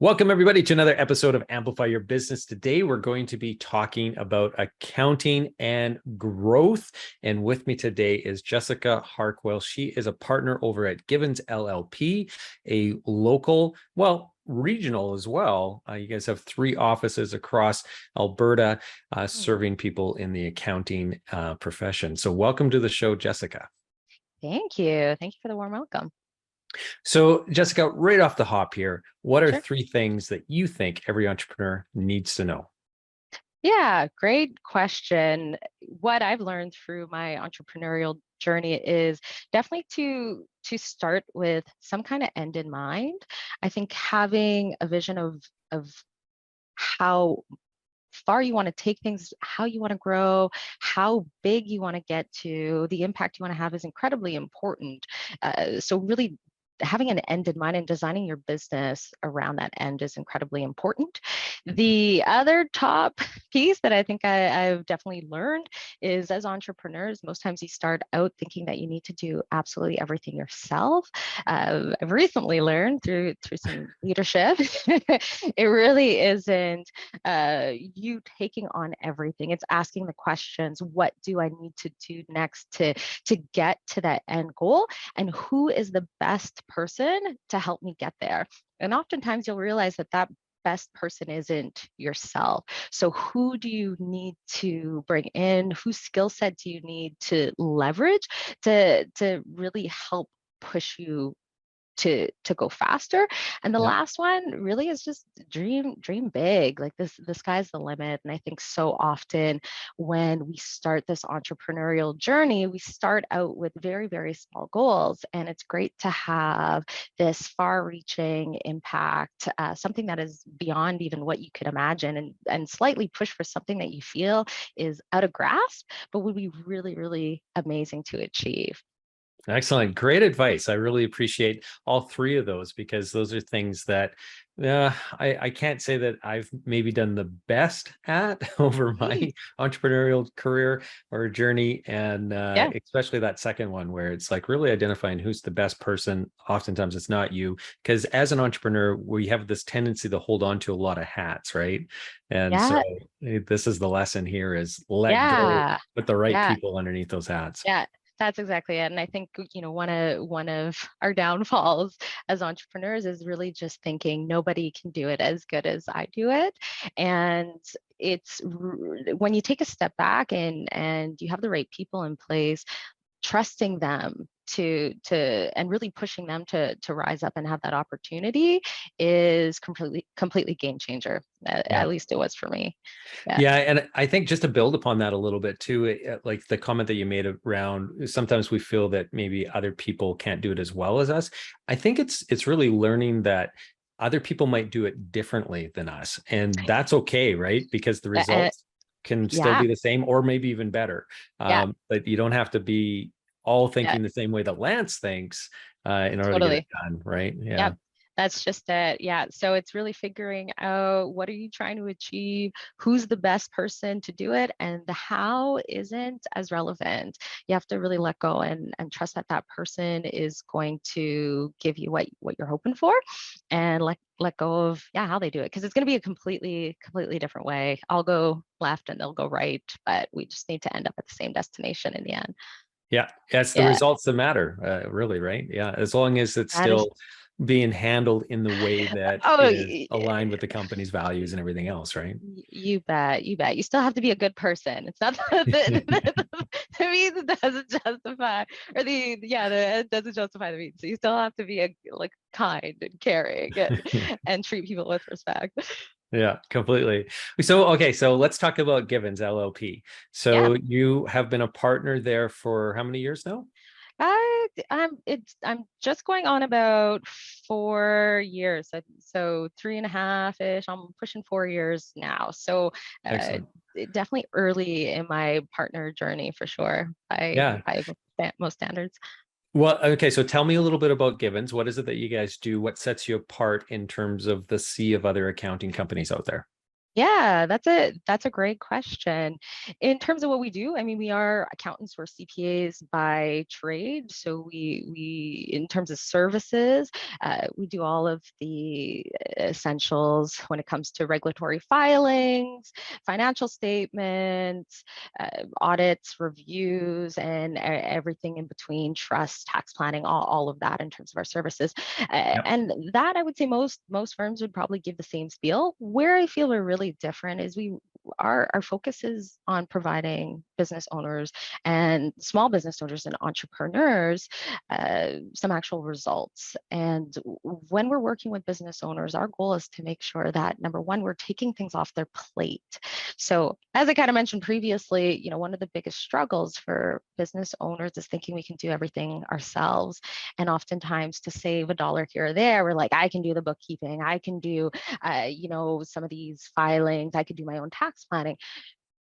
Welcome, everybody, to another episode of Amplify Your Business. Today, we're going to be talking about accounting and growth. And with me today is Jessica Harquail. She is a partner over at Givens LLP, a local, regional as well. You guys have 3 offices across Alberta serving people in the accounting profession. So welcome to the show, Jessica. Thank you. Thank you for the warm welcome. So, Jessica, right off the hop here, what are Sure. 3 things that you think every entrepreneur needs to know? Yeah, great question. What I've learned through my entrepreneurial journey is definitely to start with some kind of end in mind. I think having a vision of how far you want to take things, how you want to grow, how big you want to get to, the impact you want to have is incredibly important. So really having an end in mind and designing your business around that end is incredibly important. The other top piece that I think I've definitely learned is, as entrepreneurs, most times you start out thinking that you need to do absolutely everything yourself. I've recently learned through some leadership, it really isn't you taking on everything. It's asking the questions, what do I need to do next to get to that end goal? And who is the best person to help me get there? And oftentimes you'll realize that that best person isn't yourself. So who do you need to bring in? Whose skill set do you need to leverage to really help push you to go faster? And the Yeah. last one really is just dream big. Like the sky's the limit. And I think so often when we start this entrepreneurial journey, we start out with very, very small goals, and it's great to have this far reaching impact, something that is beyond even what you could imagine, and slightly push for something that you feel is out of grasp but would be really, really amazing to achieve. Excellent. Great advice. I really appreciate all 3 of those because those are things that I can't say that I've maybe done the best at over my Mm, entrepreneurial career or journey. And yeah. especially that second one where it's like really identifying who's the best person. Oftentimes it's not you, because as an entrepreneur, we have this tendency to hold on to a lot of hats, right? And so Yeah. this is the lesson here is let go, Yeah. put the right Yeah. people underneath those hats. Yeah. That's exactly it. And I think, one of our downfalls as entrepreneurs is really just thinking nobody can do it as good as I do it. And when you take a step back and you have the right people in place, trusting them to and really pushing them to rise up and have that opportunity is completely game changer. Yeah. At least it was for me. Yeah. Yeah, and I think just to build upon that a little bit too, like the comment that you made around sometimes we feel that maybe other people can't do it as well as us. I think it's really learning that other people might do it differently than us, and that's okay, right? Because the Uh, results can still yeah. be the same or maybe even better. Yeah. But you don't have to be all Yeah. thinking the same way that Lance thinks in order to get it Totally. done, right? Yeah. Yep. That's just it. Yeah. So it's really figuring out, what are you trying to achieve? Who's the best person to do it? And the how isn't as relevant. You have to really let go and trust that that person is going to give you what you're hoping for, and let go of, yeah, how they do it. Because it's going to be a completely different way. I'll go left and they'll go right, but we just need to end up at the same destination in the end. Yeah, it's the Yeah. results that matter, really, right? Yeah, as long as it's That is, still being handled in the way that oh, is aligned with the company's values and everything else, right? You bet, you bet. You still have to be a good person. It's not the means doesn't justify, or the end doesn't justify the means. So you still have to be like kind and caring and treat people with respect. Yeah, completely. So, okay, so let's talk about Givens LLP. Yeah. So you have been a partner there for how many years now? I'm just going on about 4 years. So 3.5-ish. I'm pushing 4 years now. So uh, Excellent. definitely early in my partner journey for sure Yeah. by most standards. Well, okay, so tell me a little bit about Givens. What is it that you guys do? What sets you apart in terms of the sea of other accounting companies out there? Yeah, that's a great question. In terms of what we do, I mean, we are accountants, we're CPAs by trade. So we in terms of services, we do all of the essentials when it comes to regulatory filings, financial statements, audits, reviews, and everything in between, trust, tax planning, all of that in terms of our services. Yep. And that I would say most firms would probably give the same spiel. Where I feel we're really different is our focus is on providing business owners and small business owners and entrepreneurs some actual results. And when we're working with business owners, our goal is to make sure that number one, we're taking things off their plate. So as I kind of mentioned previously, one of the biggest struggles for business owners is thinking we can do everything ourselves. And oftentimes to save a dollar here or there, we're like, I can do the bookkeeping, I can do, some of these filings, I could do my own tax planning.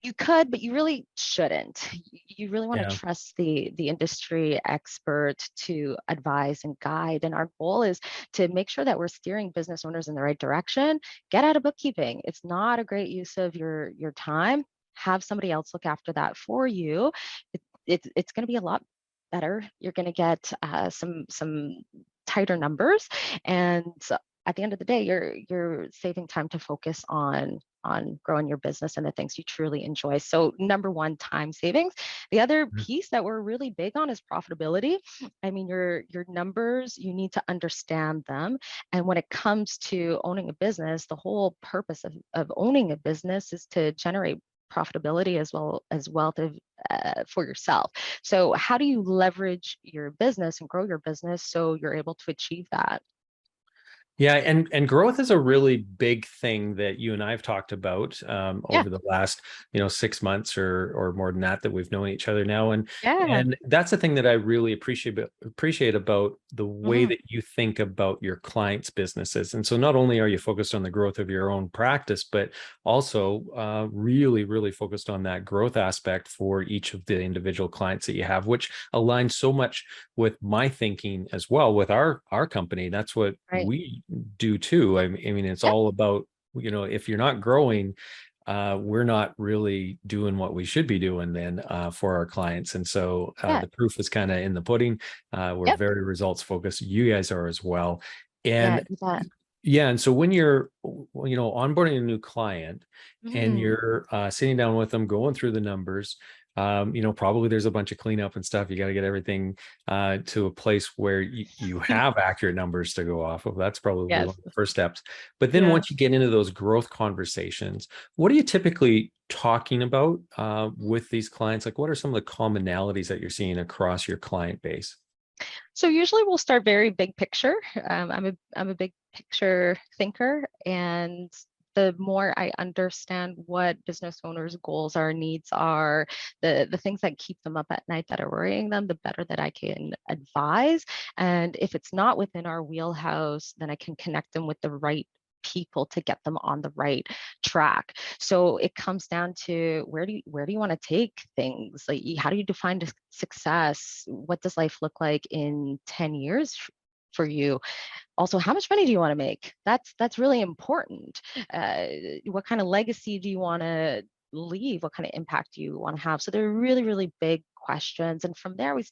You could, but you really shouldn't. You really want to Yeah. trust the industry expert to advise and guide. And our goal is to make sure that we're steering business owners in the right direction. Get out of bookkeeping. It's not a great use of your time. Have somebody else look after that for you. It's going to be a lot better. You're going to get some tighter numbers, and at the end of the day, you're saving time to focus on growing your business and the things you truly enjoy. So number one, time savings. The other Mhm. piece that we're really big on is profitability. I mean, your numbers, you need to understand them. And when it comes to owning a business, the whole purpose of owning a business is to generate profitability as well as wealth for yourself. So how do you leverage your business and grow your business so you're able to achieve that? Yeah, and growth is a really big thing that you and I have talked about Yeah. over the last 6 months or more than that we've known each other now, and Yeah. and that's the thing that I really appreciate about the way Hmm. that you think about your clients' businesses. And so not only are you focused on the growth of your own practice, but also really focused on that growth aspect for each of the individual clients that you have, which aligns so much with my thinking as well with our company. That's what Right. we do too. I mean, it's Yep. all about, if you're not growing, we're not really doing what we should be doing then for our clients. And so Yeah. the proof is kind of in the pudding. We're Yep. very results focused. You guys are as well. Yeah. And Do that. yeah, and so when you're, onboarding a new client and Mm. you're sitting down with them, going through the numbers, probably there's a bunch of cleanup and stuff. You got to get everything to a place where you have accurate numbers to go off of. That's probably one Yes. of the first steps. But then Yeah. once you get into those growth conversations, what are you typically talking about with these clients? Like, what are some of the commonalities that you're seeing across your client base? So usually we'll start very big picture. I'm a big picture thinker, and the more I understand what business owners' goals are, needs are, the things that keep them up at night that are worrying them, the better that I can advise. And if it's not within our wheelhouse, then I can connect them with the right people to get them on the right track. So it comes down to where do you want to take things? Like how do you define success? What does life look like in 10 years for you? Also, how much money do you want to make? That's really important. What kind of legacy do you want to leave? What kind of impact do you want to have? So they're really big questions, and from there we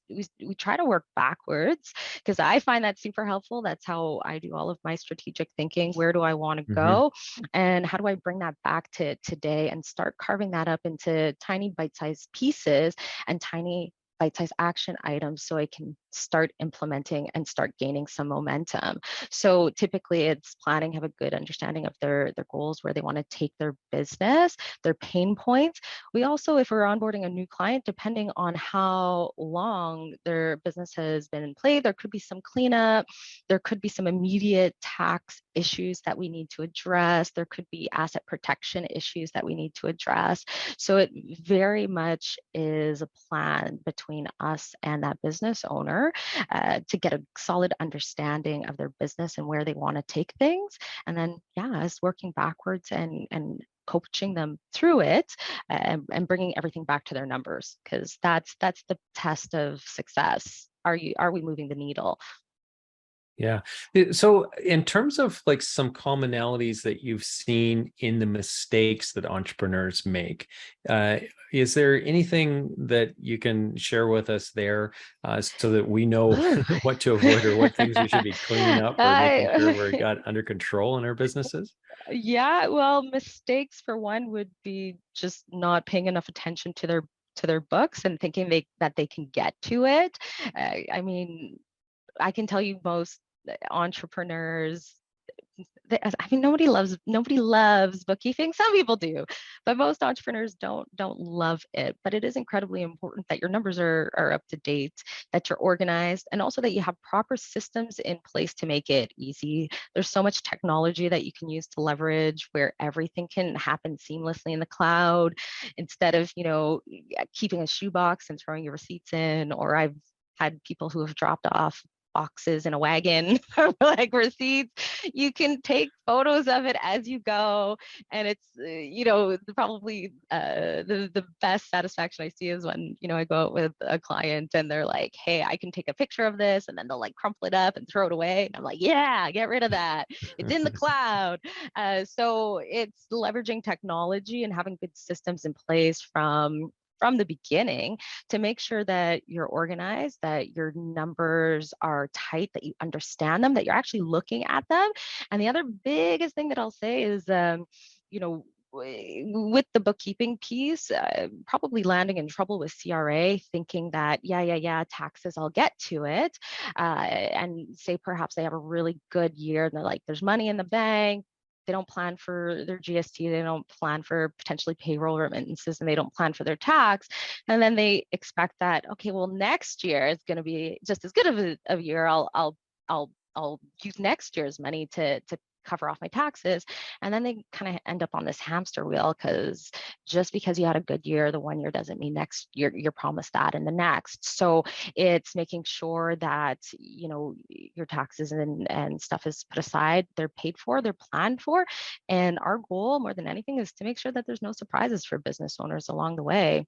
try to work backwards because I find that super helpful. That's how I do all of my strategic thinking. Where do I want to Mhm. go, and how do I bring that back to today and start carving that up into tiny bite-sized pieces and tiny bite-sized action items so I can start implementing and start gaining some momentum. So typically it's planning, have a good understanding of their goals, where they want to take their business, their pain points. We also, if we're onboarding a new client, depending on how long their business has been in play, there could be some cleanup, there could be some immediate tax issues that we need to address, there could be asset protection issues that we need to address. So it very much is a plan between us and that business owner to get a solid understanding of their business and where they want to take things. And then, yeah, us working backwards and coaching them through it and bringing everything back to their numbers, because that's the test of success. Are we moving the needle? Yeah. So in terms of like some commonalities that you've seen in the mistakes that entrepreneurs make, uh, is there anything that you can share with us there, so that we know Ooh. what to avoid or what things we should be cleaning up or making sure we're I, got under control in our businesses? yeah, well, mistakes for one would be just not paying enough attention to their books and thinking that they can get to it. I mean, I can tell you most entrepreneurs, I mean, nobody loves bookkeeping. Some people do, but most entrepreneurs don't love it. But it is incredibly important that your numbers are up to date, that you're organized, and also that you have proper systems in place to make it easy. There's so much technology that you can use to leverage where everything can happen seamlessly in the cloud instead of, keeping a shoebox and throwing your receipts in. Or I've had people who have dropped off boxes in a wagon like receipts. You can take photos of it as you go, and it's probably the best satisfaction I see is when I go out with a client and they're like, hey, I can take a picture of this, and then they'll like crumple it up and throw it away, and I'm like, yeah, get rid of that, it's in the cloud. So it's leveraging technology and having good systems in place from the beginning to make sure that you're organized, that your numbers are tight, that you understand them, that you're actually looking at them. And the other biggest thing that I'll say is, with the bookkeeping piece, probably landing in trouble with CRA, thinking that, yeah, taxes, I'll get to it. And say perhaps they have a really good year and they're like, there's money in the bank. They don't plan for their GST, they don't plan for potentially payroll remittances, and they don't plan for their tax. And then they expect that, okay, well, next year is going to be just as good of a year. I'll use next year's money to cover off my taxes. And then they kind of end up on this hamster wheel, because just because you had a good year the one year doesn't mean next year you're promised that in the next. So it's making sure that your taxes and stuff is put aside, they're paid for, they're planned for. And our goal more than anything is to make sure that there's no surprises for business owners along the way.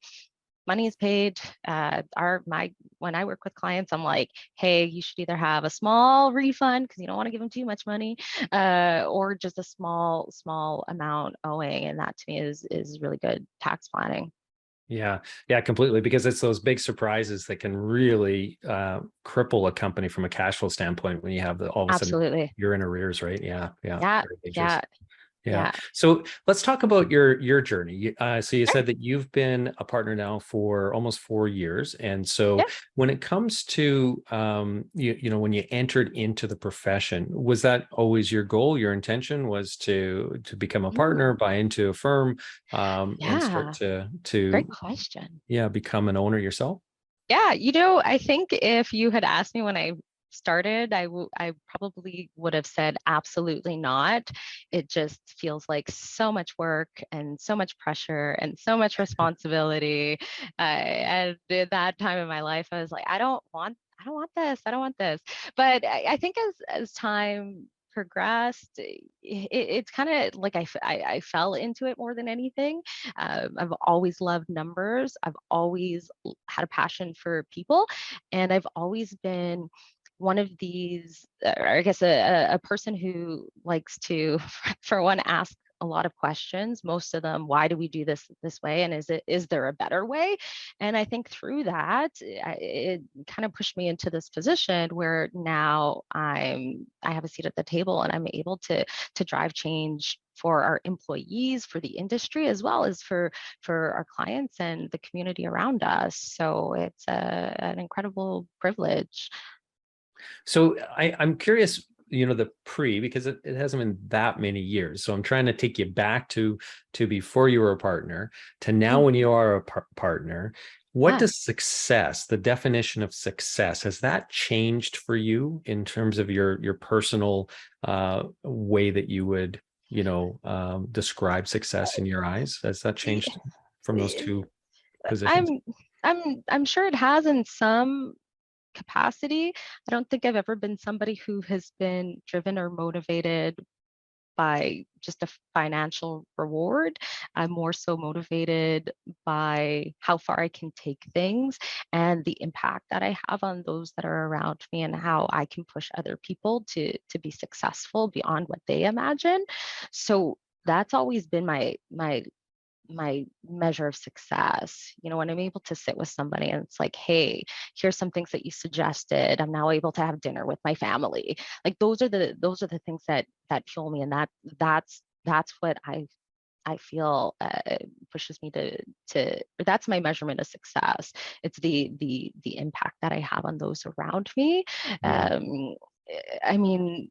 Money is paid. When I work with clients, I'm like, hey, you should either have a small refund because you don't want to give them too much money, or just a small amount owing, and that to me is really good tax planning. Yeah, yeah, completely. Because it's those big surprises that can really cripple a company from a cash flow standpoint when you have all of a sudden Absolutely. you're in arrears, right? Yeah, yeah, Yeah, very dangerous. yeah, Yeah. yeah. So let's talk about your journey. So you Sure. said that you've been a partner now for almost 4 years, and so Yeah. when it comes to when you entered into the profession, was that always your goal? Your intention was to become a partner, Ooh, buy into a firm, and start yeah. to Great question. yeah, become an owner yourself? Yeah, I think if you had asked me when I started, I probably would have said absolutely not. It just feels like so much work and so much pressure and so much responsibility. And at that time in my life, I was like, I don't want this. I don't want this. But I think as time progressed, it's kind of like I fell into it more than anything. I've always loved numbers. I've always had a passion for people, and I've always been one of these, or I guess a person who likes to, for one, ask a lot of questions. Most of them, why do we do this way, and is there a better way? And I think through that, it kind of pushed me into this position where now I have a seat at the table, and I'm able to drive change for our employees, for the industry, as well as for our clients and the community around us. So it's an incredible privilege. So I'm curious, the because it hasn't been that many years. So I'm trying to take you back to before you were a partner to now Mm, when you are a partner. What yeah. does success, the definition of success, has that changed for you in terms of your personal way that you would, describe success in your eyes? Has that changed from those Eh, two positions? I'm I'm sure it has in some capacity. I don't think I've ever been somebody who has been driven or motivated by just a financial reward. I'm more so motivated by how far I can take things and the impact that I have on those that are around me, and how I can push other people to be successful beyond what they imagine. So that's always been my measure of success. When I'm able to sit with somebody and it's like, hey, here's some things that you suggested. I'm now able to have dinner with my family. Like those are the things that fuel me, and that's what I feel pushes me or that's my measurement of success. It's the impact that I have on those around me. Yeah. Um, I mean,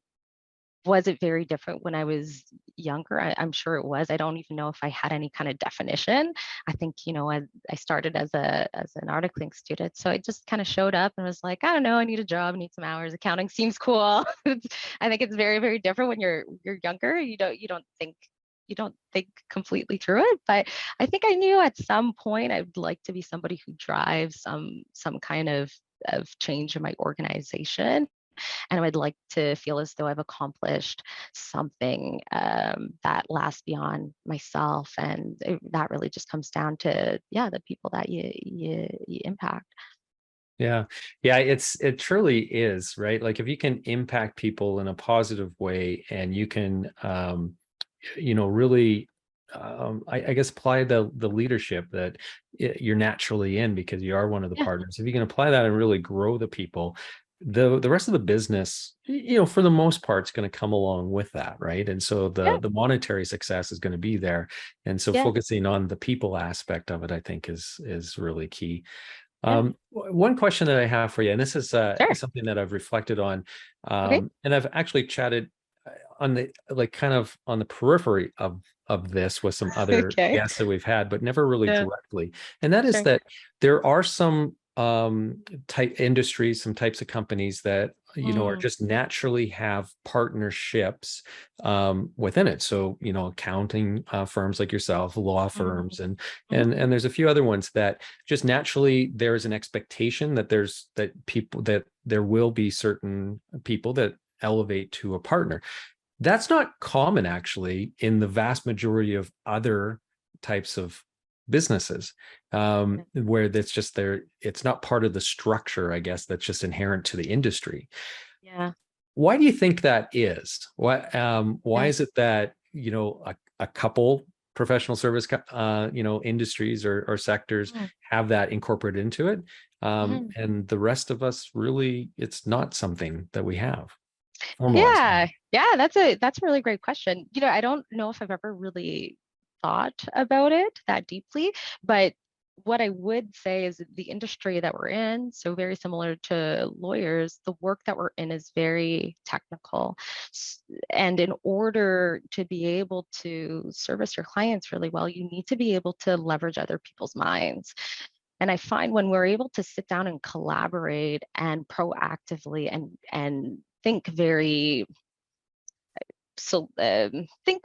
was it very different when I was younger? I'm sure it was. I don't even know if I had any kind of definition. I think, I started as an articling student. So I just kind of showed up and was like, I don't know, I need a job, I need some hours. Accounting seems cool. I think it's very, very different when you're younger. You don't think completely through it. But I think I knew at some point I'd like to be somebody who drives some kind of change in my organization, and I would like to feel as though I've accomplished something that lasts beyond myself, and that really just comes down to the people that you impact. Yeah. Yeah. It truly is, right? Like if you can impact people in a positive way and you can, really, I guess apply the leadership that you're naturally in because you are one of the Yeah, partners. If you can apply that and really grow the people, the rest of the business, for the most part, is going to come along with that, right? And so yeah, the monetary success is going to be there. And so yeah, focusing on the people aspect of it, I think is really key. yeah. One question that I have for you, and this is Sure. something that I've reflected on, Okay. and I've actually chatted on the like kind of on the periphery of this with some other Okay. guests that we've had, but never really Yeah. directly. And that is Sure. that there are some type industries, some types of companies that are Mm, just naturally have partnerships within it. So accounting firms like yourself, law mm, firms, and mhm. and there's a few other ones that just naturally there is an expectation that there will be certain people that elevate to a partner. That's not common actually in the vast majority of other types of businesses, Yeah. where that's just there. It's not part of the structure, I guess, that's just inherent to the industry. Yeah. Why do you think that is? Why Yeah. is it that a couple professional service industries or sectors Mm, have that incorporated into it, mhm. and the rest of us really it's not something that we have formalized? Yeah, yeah, that's a really great question. I don't know if I've ever really thought about it that deeply, but what I would say is the industry that we're in, so very similar to lawyers, the work that we're in is very technical. And in order to be able to service your clients really well, you need to be able to leverage other people's minds. And I find when we're able to sit down and collaborate and proactively and think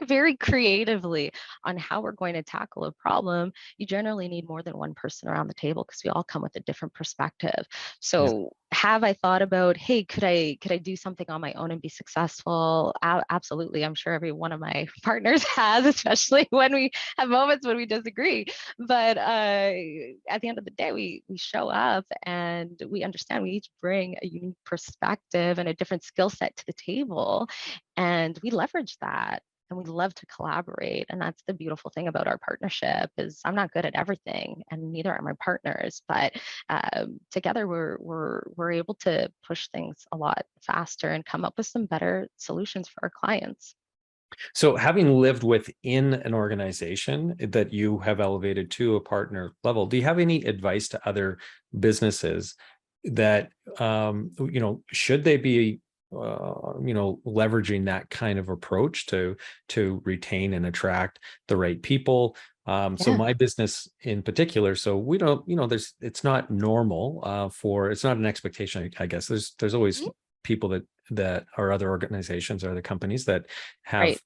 very creatively on how we're going to tackle a problem, you generally need more than one person around the table because we all come with a different perspective. Yeah. So have I thought about, hey, could I do something on my own and be successful? Absolutely. I'm sure every one of my partners has, especially when we have moments when we disagree. But at the end of the day, we show up and we understand we each bring a unique perspective and a different skill set to the table, and we leverage that, and we love to collaborate. And that's the beautiful thing about our partnership is I'm not good at everything, and neither are my partners, but together we're able to push things a lot faster and come up with some better solutions for our clients. So, having lived within an organization that you have elevated to a partner level, do you have any advice to other businesses that, should they be, leveraging that kind of approach to retain and attract the right people? So, Yeah. my business in particular, so we don't, it's not normal it's not an expectation, I guess. There's always Mhm. people that are other organizations or other companies that have Right.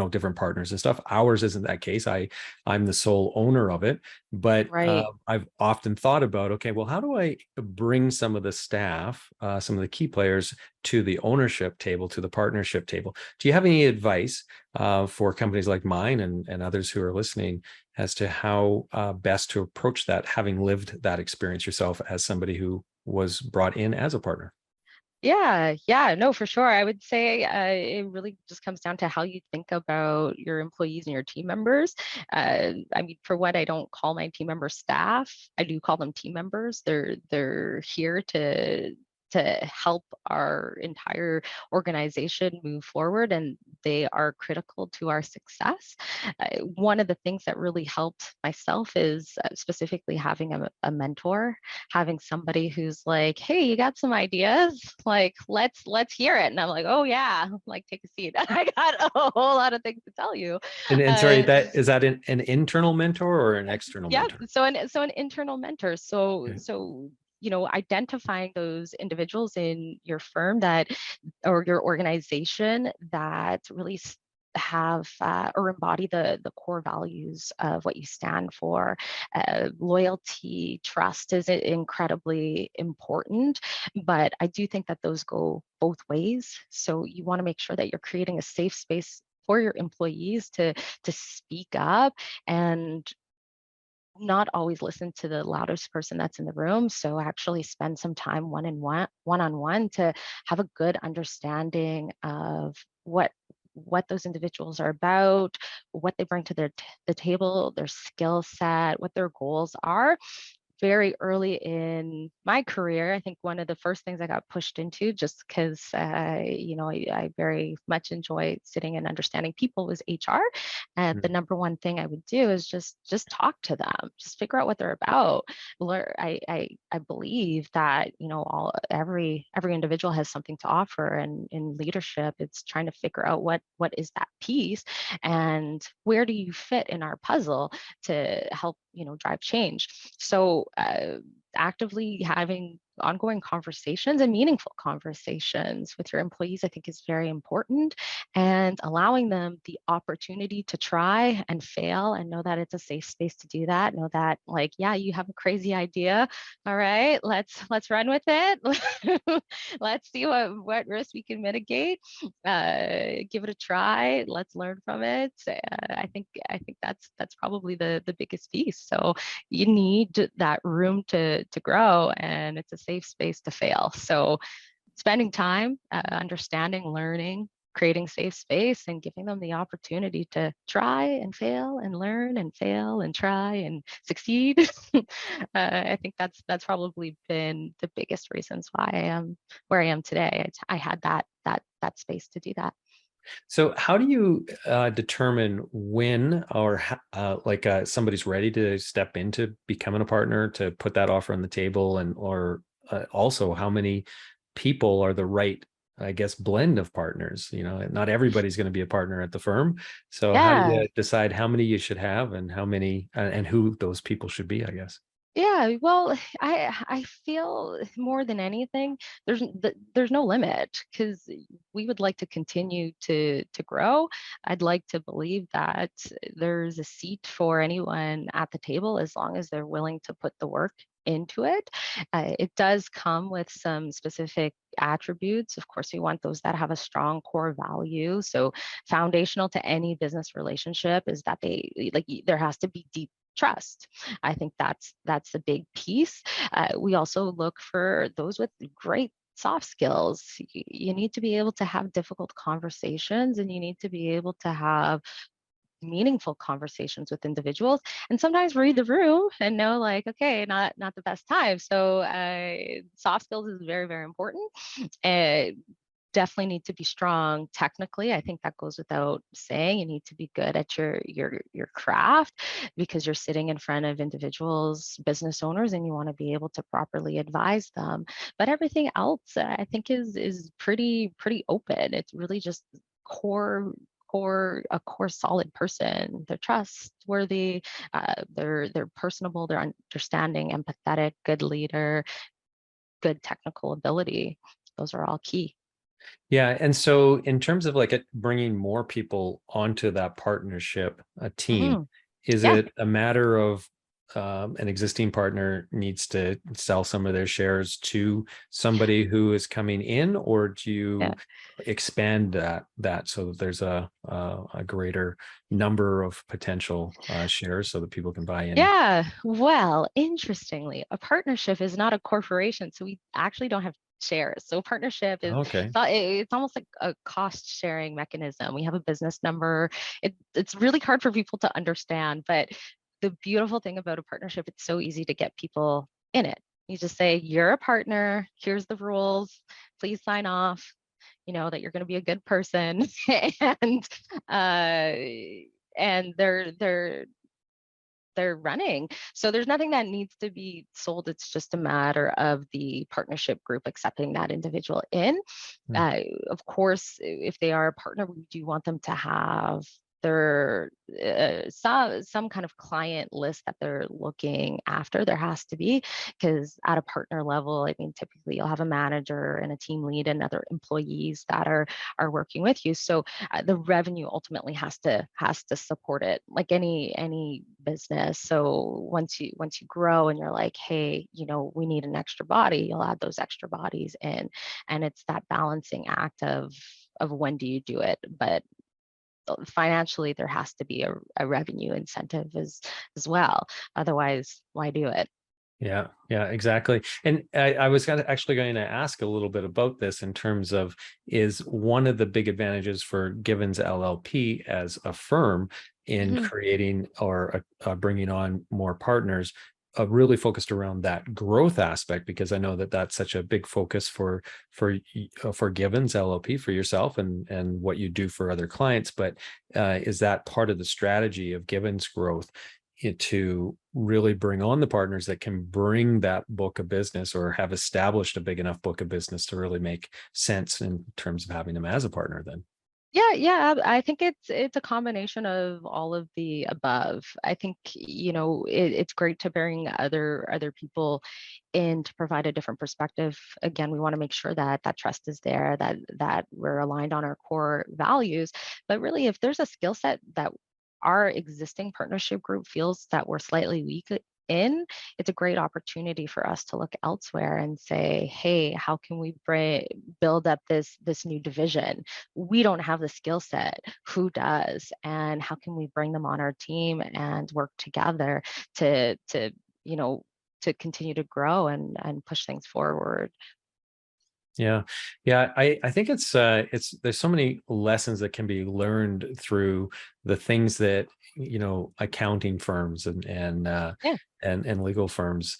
different partners and stuff. Ours isn't that case. I'm the sole owner of it, but Right. I've often thought about, okay, well, how do I bring some of the staff, some of the key players to the ownership table, to the partnership table? Do you have any advice for companies like mine and others who are listening as to how best to approach that, having lived that experience yourself as somebody who was brought in as a partner? Yeah, no, for sure. I would say it really just comes down to how you think about your employees and your team members. I mean, for what I don't call my team members staff, I do call them team members. They're here to help our entire organization move forward, and they are critical to our success. One of the things that really helped myself is specifically having a mentor, having somebody who's like, hey, you got some ideas, like let's hear it. And I'm like, oh yeah, like take a seat. I got a whole lot of things to tell you. And sorry, uh, is that an internal mentor or an external yeah, mentor? so an internal mentor. so Okay. so identifying those individuals in your firm that, or your organization, that really have or embody the core values of what you stand for. Loyalty, trust is incredibly important, but I do think that those go both ways. So you want to make sure that you're creating a safe space for your employees to speak up, and not always listen to the loudest person that's in the room. So actually spend some time one-on-one to have a good understanding of what those individuals are about, what they bring to the table, their skill set, what their goals are. Very early in my career, I think one of the first things I got pushed into, just because I very much enjoy sitting and understanding people, was HR. And the Mhm. number one thing I would do is just talk to them, just figure out what they're about. I believe that every individual has something to offer, and in leadership, it's trying to figure out what is that piece, and where do you fit in our puzzle to help drive change. So actively having ongoing conversations and meaningful conversations with your employees, I think, is very important, and allowing them the opportunity to try and fail, and know that it's a safe space to do that. Know that, like, yeah, you have a crazy idea, all right, let's run with it. Let's see what risks we can mitigate. Give it a try, let's learn from it. I think that's probably the biggest piece. So you need that room to grow, and it's a safe space to fail. So spending time understanding, learning, creating safe space, and giving them the opportunity to try and fail and learn and fail and try and succeed. I think that's probably been the biggest reasons why I am where I am today. I had that space to do that. So how do you determine when or somebody's ready to step into becoming a partner, to put that offer on the table, and or also how many people are the right, I guess, blend of partners? Not everybody's going to be a partner at the firm. So how do Yeah. you decide how many you should have and how many and who those people should be, I guess? Yeah, well, I feel more than anything, there's no limit, because we would like to continue to grow. I'd like to believe that there's a seat for anyone at the table, as long as they're willing to put the work into it. It does come with some specific attributes. Of course, we want those that have a strong core value. So foundational to any business relationship is that there has to be deep trust. I think that's the big piece. We also look for those with great soft skills. You need to be able to have difficult conversations, and you need to be able to have meaningful conversations with individuals, and sometimes read the room and know, like, okay, not the best time. So soft skills is very, very important. uh, Definitely need to be strong technically. I think that goes without saying. You need to be good at your craft, because you're sitting in front of individuals, business owners, and you want to be able to properly advise them. But everything else, I think, is pretty open. It's really just a core solid person. They're trustworthy, they're personable, they're understanding, empathetic, good leader, good technical ability. Those are all key. Yeah. And so in terms of like bringing more people onto that partnership, a team, Mhm. is Yeah. it a matter of an existing partner needs to sell some of their shares to somebody who is coming in, or do Yeah. you expand that so that there's a greater number of potential shares so that people can buy in? Yeah. Well, interestingly, a partnership is not a corporation, so we actually don't have shares. So a partnership is Okay. it's almost like a cost sharing mechanism. We have a business number. It's really hard for people to understand, but the beautiful thing about a partnership, it's so easy to get people in it. You just say, you're a partner, here's the rules, please sign off, that you're going to be a good person. and uh and they're running. So there's nothing that needs to be sold. It's just a matter of the partnership group accepting that individual in. Hmm. Uh, of course, if they are a partner, we do want them to have their some kind of client list that they're looking after. There has to be, because at a partner level, I mean, typically you'll have a manager and a team lead and other employees that are working with you. So the revenue ultimately has to support it, like any business. So once you grow and you're like, hey, we need an extra body, you'll add those extra bodies in, and it's that balancing act of when do you do it. But financially, there has to be a revenue incentive as well. Otherwise, why do it? Yeah, yeah, exactly. And I was actually going to ask a little bit about this in terms of, is one of the big advantages for Givens LLP as a firm in Mhm. creating or bringing on more partners, really focused around that growth aspect, because I know that that's such a big focus for Givens LLP, for yourself and what you do for other clients. But is that part of the strategy of Givens growth, to really bring on the partners that can bring that book of business or have established a big enough book of business to really make sense in terms of having them as a partner then? Yeah, yeah, I think it's a combination of all of the above. I think, it's great to bring other people in to provide a different perspective. Again, we want to make sure that that trust is there, that we're aligned on our core values. But really, if there's a skill set that our existing partnership group feels that we're slightly weak in, it's a great opportunity for us to look elsewhere and say, hey, how can we build up this new division? We don't have the skill set, who does? And how can we bring them on our team and work together to you know to continue to grow and push things forward? Yeah. Yeah. I think it's there's so many lessons that can be learned through the things that, accounting firms Yeah, and legal firms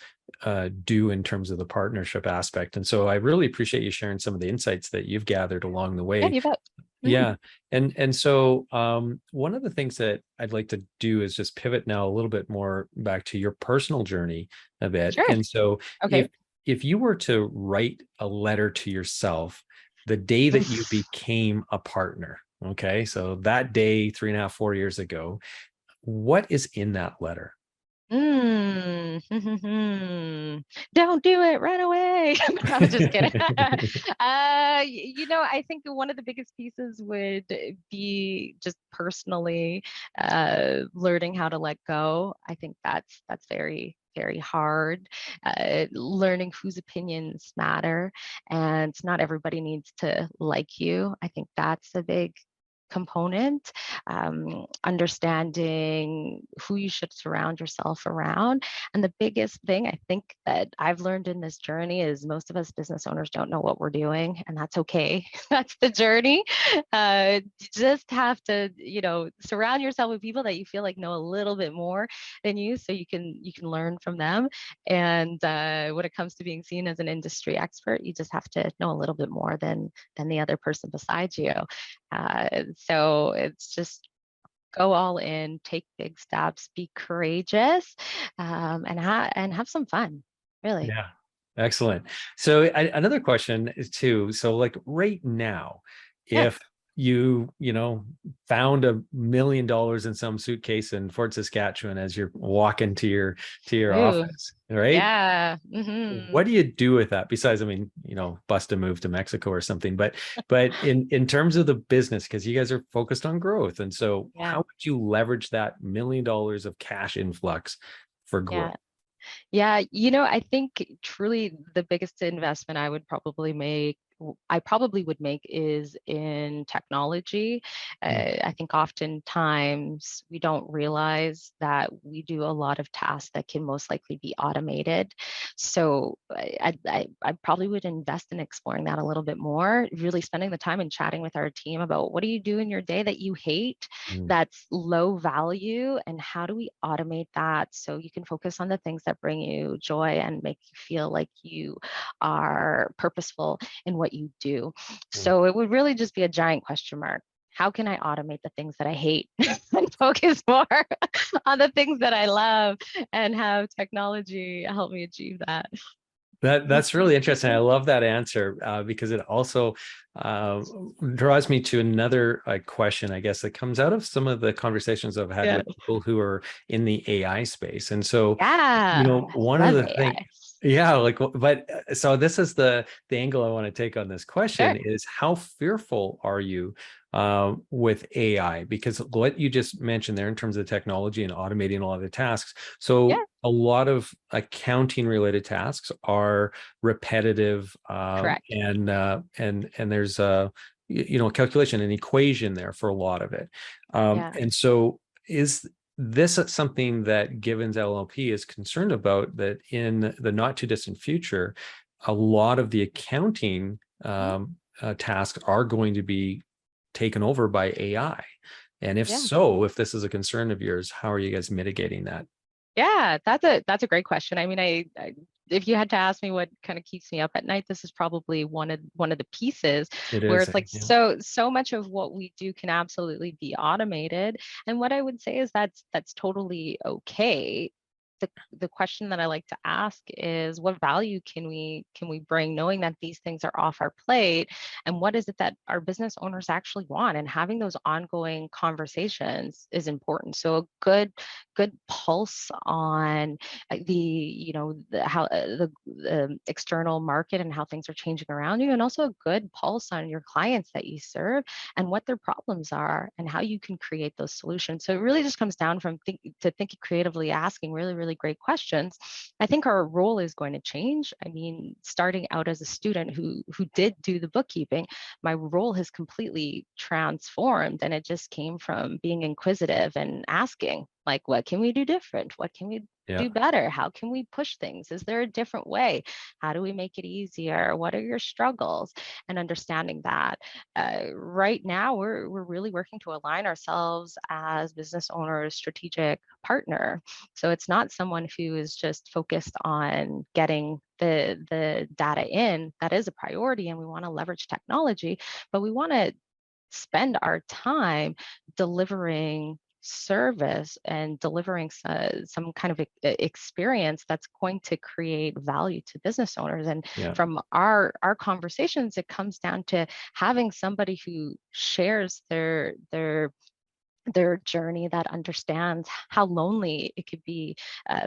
do in terms of the partnership aspect. And so I really appreciate you sharing some of the insights that you've gathered along the yeah, way. you bet. Mhm. Yeah. And so one of the things that I'd like to do is just pivot now a little bit more back to your personal journey a bit. Sure. And so Okay. if you were to write a letter to yourself the day that you Oof. became a partner, okay, so that day, 3.5, 4 years ago, what is in that letter? Mm. Don't do it, run away. I'm just kidding. I think one of the biggest pieces would be just personally learning how to let go. I think that's very, very hard. Learning whose opinions matter, and not everybody needs to like you. I think that's a big component. Understanding who you should surround yourself around. And the biggest thing I think that I've learned in this journey is most of us business owners don't know what we're doing, and that's okay. That's the journey. You just have to, surround yourself with people that you feel like know a little bit more than you, so you can learn from them. And when it comes to being seen as an industry expert, you just have to know a little bit more than the other person beside you. So it's just go all in, take big steps, be courageous, and have some fun. Really. Yeah. Excellent. So another question is too. So like right now, Yeah. if you know, found $1 million in some suitcase in Fort Saskatchewan as you're walking to your Ooh, office, right? yeah. What do you do with that besides, I mean, you know, bust a move to Mexico or something, but in terms of the business, because you guys are focused on growth, and so Yeah. how would you leverage that $1 million of cash influx for growth? Yeah. Yeah, I think truly the biggest investment I probably would make is in technology. Mm, I think oftentimes we don't realize that we do a lot of tasks that can most likely be automated. So I probably would invest in exploring that a little bit more, really spending the time and chatting with our team about what do you do in your day that you hate, mm, that's low value, and how do we automate that so you can focus on the things that bring you joy and make you feel like you are purposeful in what you do. mm. So it would really just be a giant question mark. How can I automate the things that I hate and focus more on the things that I love and have technology help me achieve that? That's really interesting. I love that answer because it also uh, draws me to another question, I guess, that comes out of some of the conversations I've had Yeah. with people who are in the AI space. And so, you Yeah. know, one of Love the things, AI. yeah, like, but so this is the angle I want to take on this question Sure. is how fearful are you with AI? Because what you just mentioned there in terms of technology and automating a lot of the tasks. So Yeah. a lot of accounting related tasks are repetitive, Correct. and there's a you know, calculation and equation there for a lot of it, Yeah. and so is this something that Givens LLP is concerned about, that in the not too distant future a lot of the accounting Mhm. tasks are going to be taken over by AI? And if Yeah. so, if this is a concern of yours, how are you guys mitigating that? Yeah, that's a great question. I mean, I if you had to ask me what kind of keeps me up at night, this is probably one of the pieces It where is, it's like yeah, so much of what we do can absolutely be automated. And what I would say is that's totally okay. The question that I like to ask is what value can we bring knowing that these things are off our plate, and what is it that our business owners actually want, and having those ongoing conversations is important. So a good pulse on the how the external market and how things are changing around you, and also a good pulse on your clients that you serve and what their problems are and how you can create those solutions. So it really just comes down from thinking creatively, asking really great questions. I think our role is going to change. I mean, starting out as a student who did do the bookkeeping, my role has completely transformed, and it just came from being inquisitive and asking, like, what can we do different? What can we yeah, do better? How can we push things? Is there a different way? How do we make it easier? What are your struggles? And understanding that right now we're really working to align ourselves as business owners, strategic partner. So it's not someone who is just focused on getting the data in. That is a priority, and we want to leverage technology, but we want to spend our time delivering service and delivering some kind of experience that's going to create value to business owners. And yeah, from our conversations, it comes down to having somebody who shares their journey, that understands how lonely it could be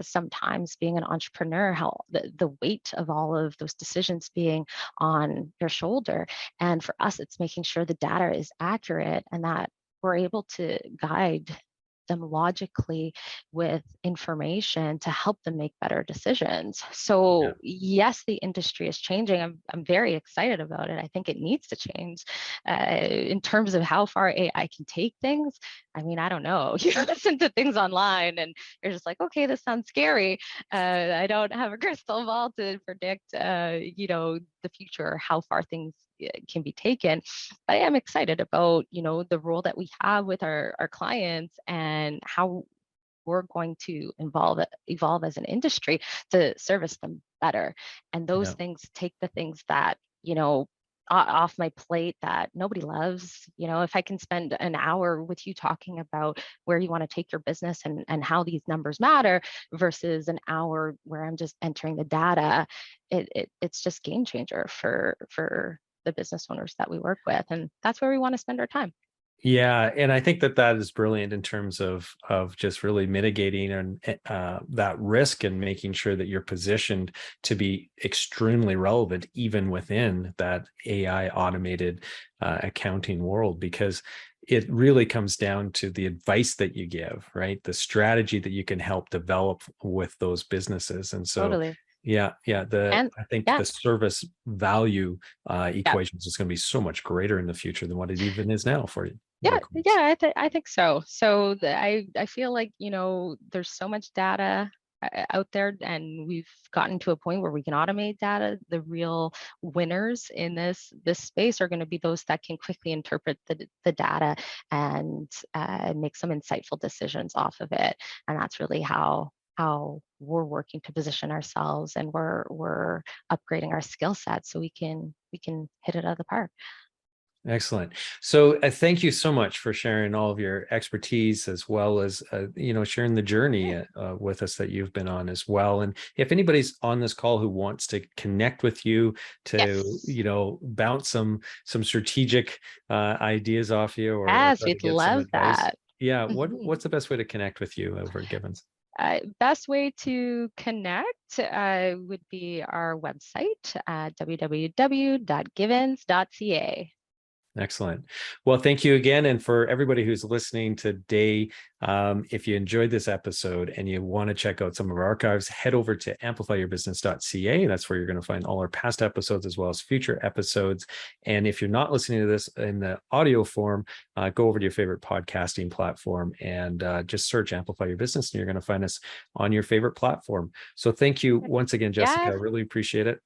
sometimes being an entrepreneur, how the weight of all of those decisions being on your shoulder. And for us, it's making sure the data is accurate and that we're able to guide them logically with information to help them make better decisions. yeah, So yes, the industry is changing. I'm very excited about it. I think it needs to change in terms of how far AI can take things. I mean, I don't know. You listen to things online and you're just like, okay, this sounds scary. I don't have a crystal ball to predict, the future or how far things can be taken. But I am excited about, the role that we have with our clients and how we're going to evolve as an industry to service them better. And those yeah, things take the things that, off my plate that nobody loves. If I can spend an hour with you talking about where you want to take your business and how these numbers matter versus an hour where I'm just entering the data, it's just game changer for the business owners that we work with. And that's where we want to spend our time. Yeah, and I think that that is brilliant in terms of just really mitigating and that risk and making sure that you're positioned to be extremely relevant even within that AI automated accounting world, because it really comes down to the advice that you give, right? The strategy that you can help develop with those businesses. And so Totally. I And think yeah, the service value yeah. equations is going to be so much greater in the future than what it even is now for Yeah, your yeah, clients. I think so. So I feel like, there's so much data out there, and we've gotten to a point where we can automate data. The real winners in this space are going to be those that can quickly interpret the data and make some insightful decisions off of it. And that's really how we're working to position ourselves, and we're upgrading our skill set so we can hit it out of the park. Excellent. So thank you so much for sharing all of your expertise, as well as sharing the journey Yeah. with us that you've been on as well. And if anybody's on this call who wants to connect with you to Yes. bounce some strategic ideas off you, or Yes, try to we'd get some love advice, that. yeah, Mhm. what's the best way to connect with you over at Givens? Best way to connect would be our website, www.givens.ca. Excellent. Well, thank you again. And for everybody who's listening today, if you enjoyed this episode and you want to check out some of our archives, head over to amplifyyourbusiness.ca. That's where you're going to find all our past episodes as well as future episodes. And if you're not listening to this in the audio form, go over to your favorite podcasting platform and just search Amplify Your Business, and you're going to find us on your favorite platform. So thank you once again, Jessica. I Yes, really appreciate it.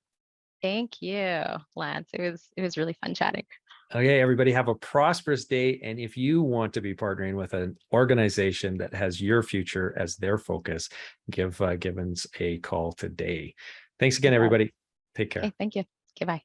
thank you, Lance. It was really fun chatting. Okay, everybody, have a prosperous day. And if you want to be partnering with an organization that has your future as their focus, give Givens a call today. Thanks again, Love. everybody. Take care. Okay, thank you. Goodbye.